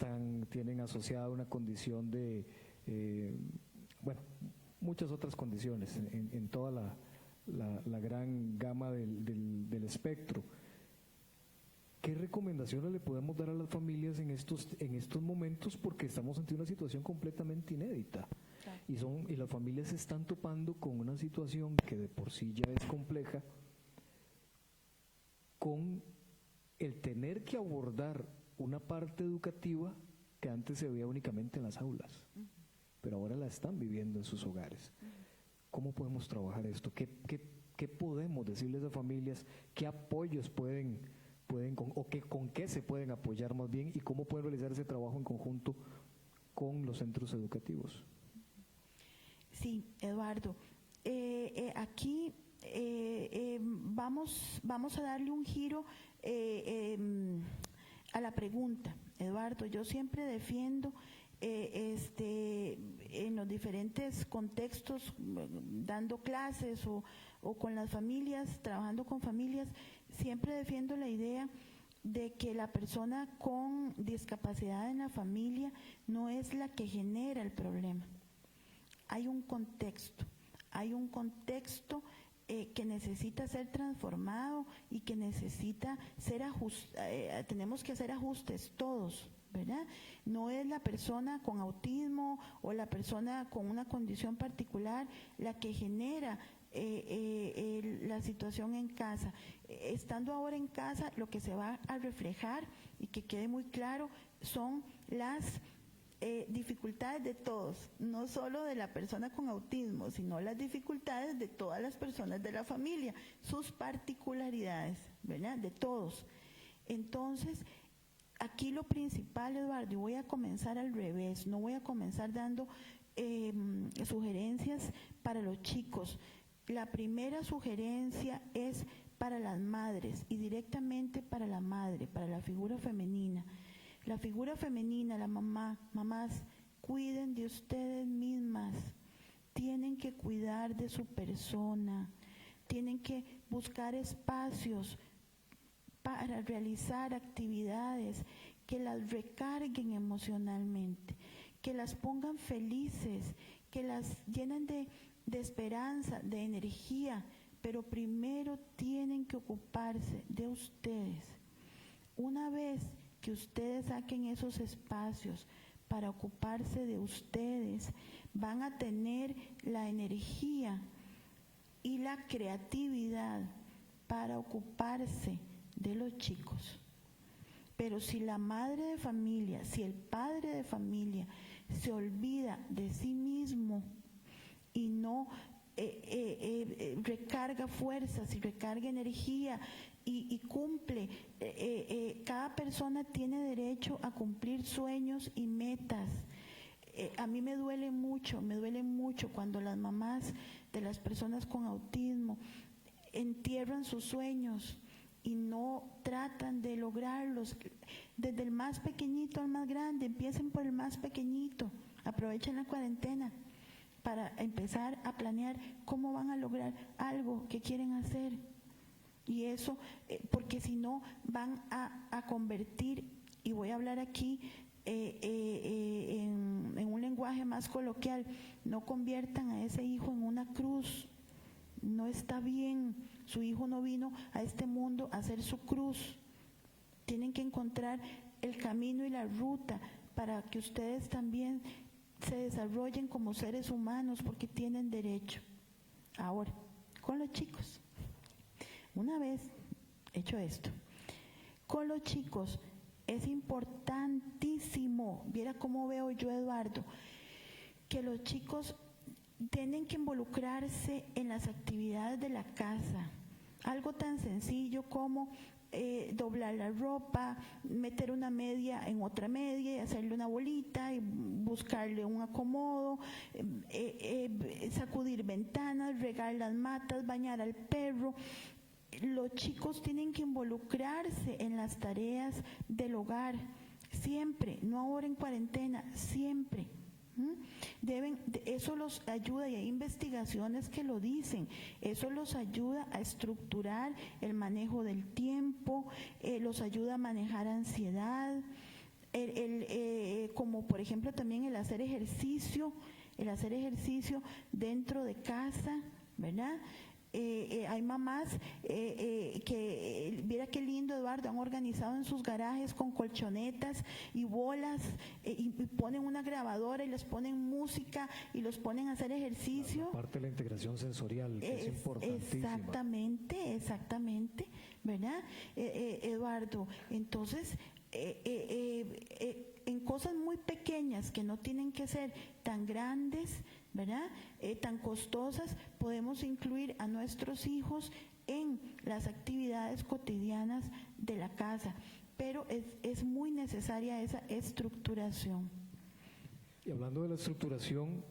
tienen asociada una condición de, muchas otras condiciones en toda la gran gama del espectro. ¿Qué recomendaciones le podemos dar a las familias en estos momentos? Porque estamos ante una situación completamente inédita. Claro. Y las familias se están topando con una situación que de por sí ya es compleja, con el tener que abordar una parte educativa que antes se veía únicamente en las aulas, pero ahora la están viviendo en sus hogares. ¿Cómo podemos trabajar esto? ¿Qué podemos decirles a familias? ¿Qué apoyos con qué se pueden apoyar más bien y cómo pueden realizar ese trabajo en conjunto con los centros educativos? Sí, Eduardo, aquí vamos a darle un giro a la pregunta. Eduardo, yo siempre defiendo en los diferentes contextos, dando clases o con las familias, trabajando con familias, siempre defiendo la idea de que la persona con discapacidad en la familia no es la que genera el problema. Hay un contexto que necesita ser transformado y que necesita ser tenemos que hacer ajustes todos, ¿verdad? No es la persona con autismo o la persona con una condición particular la que genera la situación en casa. Estando ahora en casa, lo que se va a reflejar y que quede muy claro son las dificultades de todos, no solo de la persona con autismo, sino las dificultades de todas las personas de la familia, sus particularidades, ¿verdad? De todos. Entonces, aquí lo principal, Eduardo, y voy a comenzar al revés, no voy a comenzar dando sugerencias para los chicos. La primera sugerencia es para las madres y directamente para la madre, para la figura femenina. La figura femenina, la mamás, cuiden de ustedes mismas, tienen que cuidar de su persona, tienen que buscar espacios para realizar actividades que las recarguen emocionalmente, que las pongan felices, que las llenen de esperanza, de energía, pero primero tienen que ocuparse de ustedes. Una vez que ustedes saquen esos espacios para ocuparse de ustedes, van a tener la energía y la creatividad para ocuparse de los chicos. Pero si la madre de familia, si el padre de familia se olvida de sí mismo y no recarga fuerzas y recarga energía y cumple. Cada persona tiene derecho a cumplir sueños y metas. A mí me duele mucho cuando las mamás de las personas con autismo entierran sus sueños y no tratan de lograrlos. Desde el más pequeñito al más grande, empiecen por el más pequeñito, aprovechen la cuarentena para empezar a planear cómo van a lograr algo que quieren hacer. Y eso, porque si no van a convertir, y voy a hablar aquí en un lenguaje más coloquial, no conviertan a ese hijo en una cruz. No está bien, su hijo no vino a este mundo a hacer su cruz. Tienen que encontrar el camino y la ruta para que ustedes también se desarrollen como seres humanos, porque tienen derecho. Ahora, con los chicos, una vez hecho esto, con los chicos es importantísimo, viera cómo veo yo, Eduardo, que los chicos tienen que involucrarse en las actividades de la casa. Algo tan sencillo como doblar la ropa, meter una media en otra media y hacerle una bolita y buscarle un acomodo, sacudir ventanas, regar las matas, bañar al perro. Los chicos tienen que involucrarse en las tareas del hogar, siempre, no ahora en cuarentena, siempre. Eso los ayuda, y hay investigaciones que lo dicen, eso los ayuda a estructurar el manejo del tiempo, los ayuda a manejar ansiedad, como por ejemplo también el hacer ejercicio dentro de casa, ¿verdad? Hay mamás que, mira qué lindo, Eduardo, han organizado en sus garajes con colchonetas y bolas y ponen una grabadora y les ponen música y los ponen a hacer ejercicio. Parte de la integración sensorial, que es importantísima. Exactamente, ¿verdad, Eduardo? Entonces, en cosas muy pequeñas que no tienen que ser tan grandes, ¿verdad? Tan costosas, podemos incluir a nuestros hijos en las actividades cotidianas de la casa, pero es muy necesaria esa estructuración. Y hablando de la estructuración,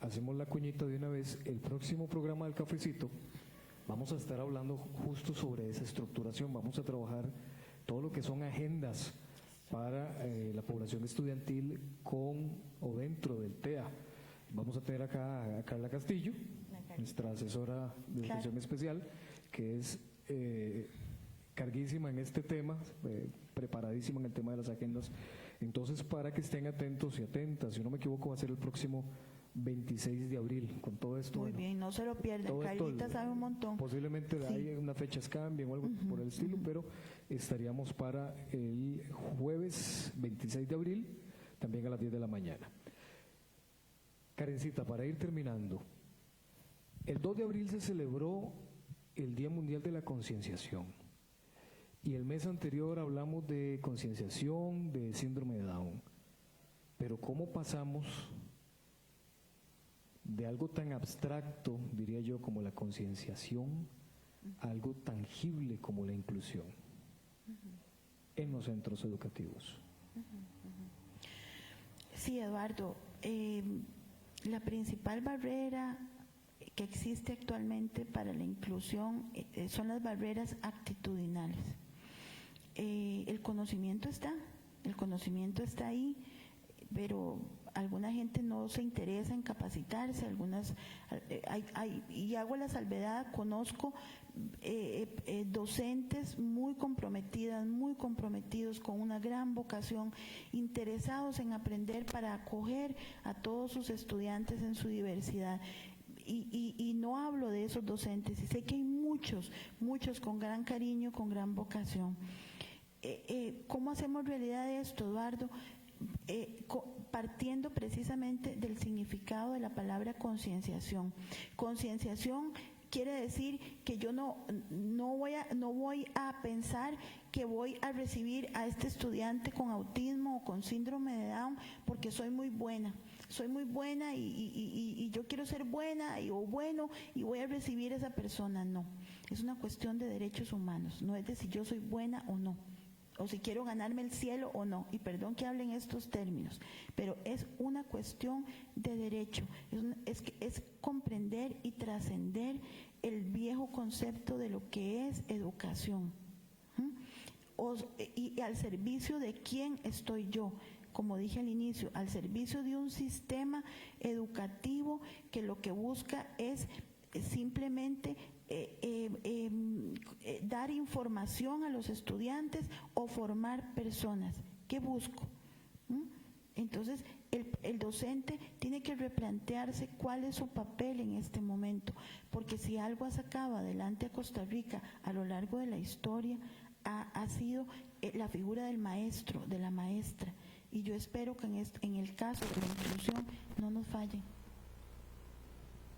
hacemos la cuñita de una vez. El próximo programa del Cafecito vamos a estar hablando justo sobre esa estructuración. Vamos a trabajar todo lo que son agendas para la población estudiantil con o dentro del TEA. Vamos a tener acá a Carla Castillo, nuestra asesora de educación especial, que es carguísima en este tema, preparadísima en el tema de las agendas. Entonces, para que estén atentos y atentas, si no me equivoco, va a ser el próximo 26 de abril, con todo esto. Muy bien, no se lo pierdan, Carlita sabe un montón. Posiblemente hay unas fechas cambien o algo por el estilo, pero estaríamos para el jueves 26 de abril, también a las 10 de la mañana. Karencita, para ir terminando, el 2 de abril se celebró el Día Mundial de la Concienciación y el mes anterior hablamos de concienciación de síndrome de Down, pero ¿cómo pasamos de algo tan abstracto, diría yo, como la concienciación, a algo tangible como la inclusión en los centros educativos? Sí, Eduardo, la principal barrera que existe actualmente para la inclusión son las barreras actitudinales. El conocimiento está ahí, pero alguna gente no se interesa en capacitarse, y hago la salvedad, conozco docentes muy comprometidos, con una gran vocación, interesados en aprender para acoger a todos sus estudiantes en su diversidad. Y no hablo de esos docentes, y sé que hay muchos con gran cariño, con gran vocación. ¿Cómo hacemos realidad esto, Eduardo? Partiendo precisamente del significado de la palabra concienciación. Concienciación quiere decir que yo no voy a pensar que voy a recibir a este estudiante con autismo o con síndrome de Down porque soy muy buena y yo quiero ser buena o bueno y voy a recibir a esa persona. No, es una cuestión de derechos humanos, no es de si yo soy buena o no, o si quiero ganarme el cielo o no, y perdón que hable en estos términos, pero es una cuestión de derecho, es comprender y trascender el viejo concepto de lo que es educación. Y al servicio de quién estoy yo, como dije al inicio, al servicio de un sistema educativo que lo que busca es simplemente dar información a los estudiantes o formar personas. ¿Qué busco? Entonces, el docente tiene que replantearse cuál es su papel en este momento, porque si algo ha sacado adelante a Costa Rica a lo largo de la historia, ha sido la figura del maestro, de la maestra, y yo espero que en el caso de la inclusión no nos fallen.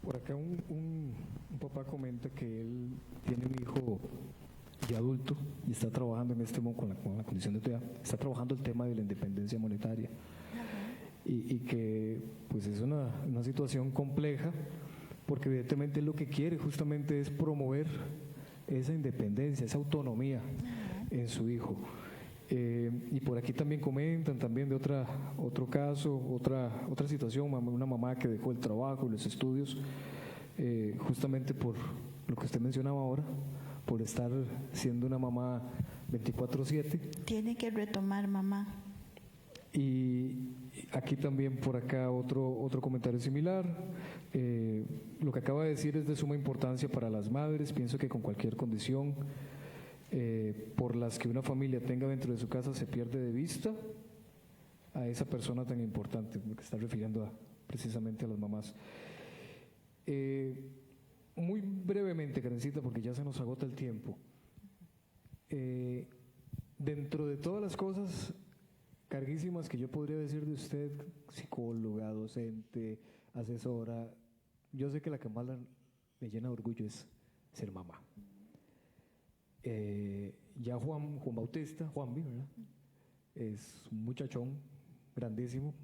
Por acá un papá comenta que él tiene un hijo ya adulto y está trabajando en este momento con la condición de TEA, está trabajando el tema de la independencia monetaria y que pues es una situación compleja porque evidentemente lo que quiere justamente es promover esa independencia, esa autonomía en su hijo. Y por aquí también comentan también de otro caso, otra situación, una mamá que dejó el trabajo y los estudios justamente por lo que usted mencionaba ahora, por estar siendo una mamá 24/7. Tiene que retomar, mamá. Y aquí también por acá otro comentario similar. Lo que acaba de decir es de suma importancia para las madres. Pienso que con cualquier condición por las que una familia tenga dentro de su casa se pierde de vista a esa persona tan importante, que está refiriendo precisamente a las mamás. Muy brevemente, Karencita, porque ya se nos agota el tiempo. Dentro de todas las cosas carguísimas que yo podría decir de usted, psicóloga, docente, asesora, yo sé que la que más le llena de orgullo es ser mamá. Ya Juan Bautista, Juanvi, ¿verdad? Es un muchachón grandísimo,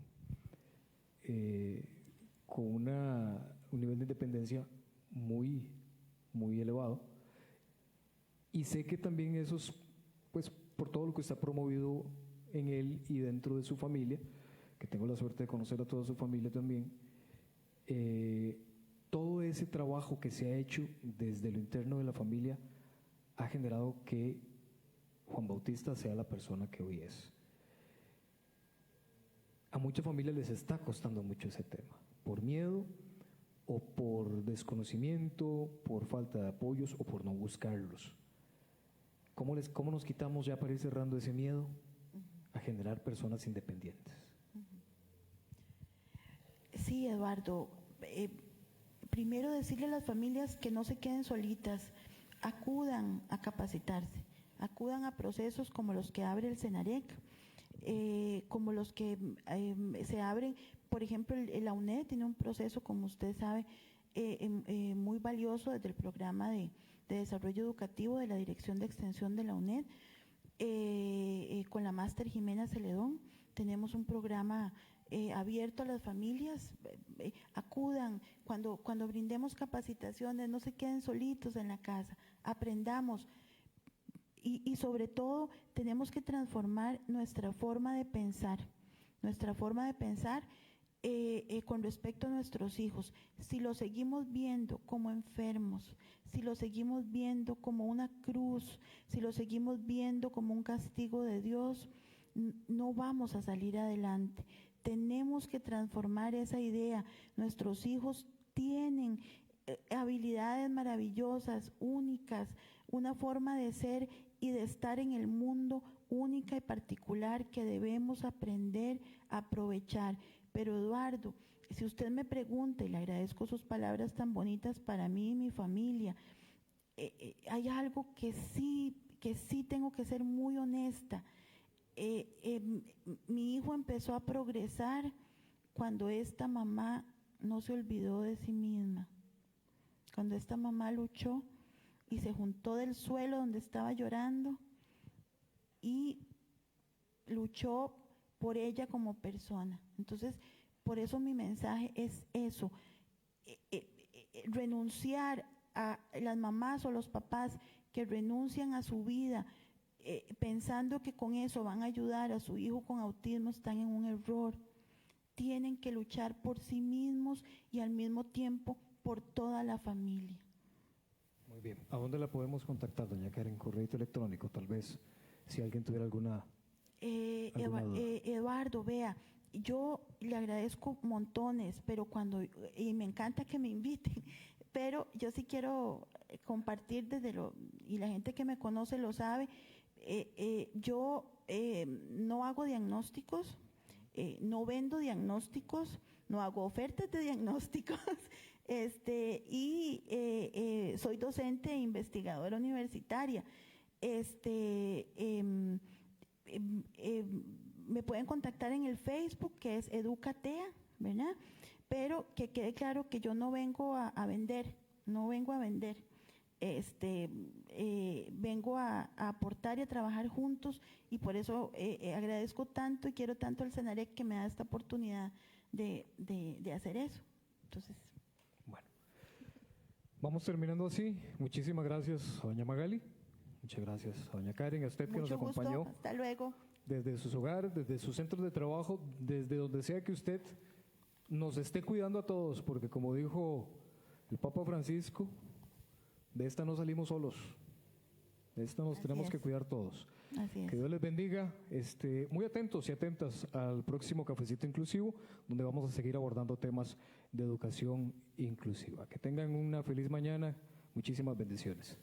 con un nivel de independencia muy, muy elevado. Y sé que también eso es, pues, por todo lo que está promovido en él y dentro de su familia, que tengo la suerte de conocer a toda su familia también, todo ese trabajo que se ha hecho desde lo interno de la familia ha generado que Juan Bautista sea la persona que hoy es. A muchas familias les está costando mucho ese tema, por miedo o por desconocimiento, por falta de apoyos o por no buscarlos. ¿Cómo nos quitamos, ya para ir cerrando, ese miedo a generar personas independientes? Sí, Eduardo. Primero decirle a las familias que no se queden solitas, acudan a capacitarse, acudan a procesos como los que abre el CENAREC, como los que se abren, por ejemplo, la UNED tiene un proceso, como usted sabe, muy valioso desde el programa de desarrollo educativo de la Dirección de Extensión de la UNED, con la máster Jimena Celedón, tenemos un programa abierto a las familias. Acudan, cuando brindemos capacitaciones, no se queden solitos en la casa, aprendamos. Y sobre todo tenemos que transformar nuestra forma de pensar con respecto a nuestros hijos. Si los seguimos viendo como enfermos, si los seguimos viendo como una cruz, si los seguimos viendo como un castigo de Dios, no vamos a salir adelante. Tenemos que transformar esa idea. Nuestros hijos tienen habilidades maravillosas, únicas, una forma de ser y de estar en el mundo única y particular que debemos aprender a aprovechar. Pero Eduardo, si usted me pregunta, y le agradezco sus palabras tan bonitas para mí y mi familia, hay algo que sí tengo que ser muy honesta. Mi hijo empezó a progresar cuando esta mamá no se olvidó de sí misma, cuando esta mamá luchó y se juntó del suelo donde estaba llorando y luchó por ella como persona. Entonces, por eso mi mensaje es eso, renunciar a las mamás o los papás que renuncian a su vida pensando que con eso van a ayudar a su hijo con autismo, están en un error. Tienen que luchar por sí mismos y al mismo tiempo por toda la familia. Muy bien. ¿A dónde la podemos contactar, doña Karen? Correo electrónico, tal vez, si alguien tuviera alguna duda. Eduardo, vea, yo le agradezco montones, pero y me encanta que me inviten, pero yo sí quiero compartir y la gente que me conoce lo sabe, yo no hago diagnósticos, no vendo diagnósticos, no hago ofertas de diagnósticos, soy docente e investigadora universitaria. Me pueden contactar en el Facebook, que es Educatea, ¿verdad? Pero que quede claro que yo no vengo a vender, no vengo a vender. Vengo a aportar y a trabajar juntos, y por eso agradezco tanto y quiero tanto al Senarec que me da esta oportunidad de hacer eso. Entonces, bueno, vamos terminando así. Muchísimas gracias a doña Magali, muchas gracias a doña Karen, a usted que nos acompañó. Gusto. Hasta luego. Desde su hogar, desde sus centros de trabajo, desde donde sea que usted nos esté cuidando a todos, porque como dijo el Papa Francisco, de esta no salimos solos, de esta nos tenemos que cuidar todos. Así es. Que Dios les bendiga, muy atentos y atentas al próximo Cafecito Inclusivo, donde vamos a seguir abordando temas de educación inclusiva. Que tengan una feliz mañana, muchísimas bendiciones.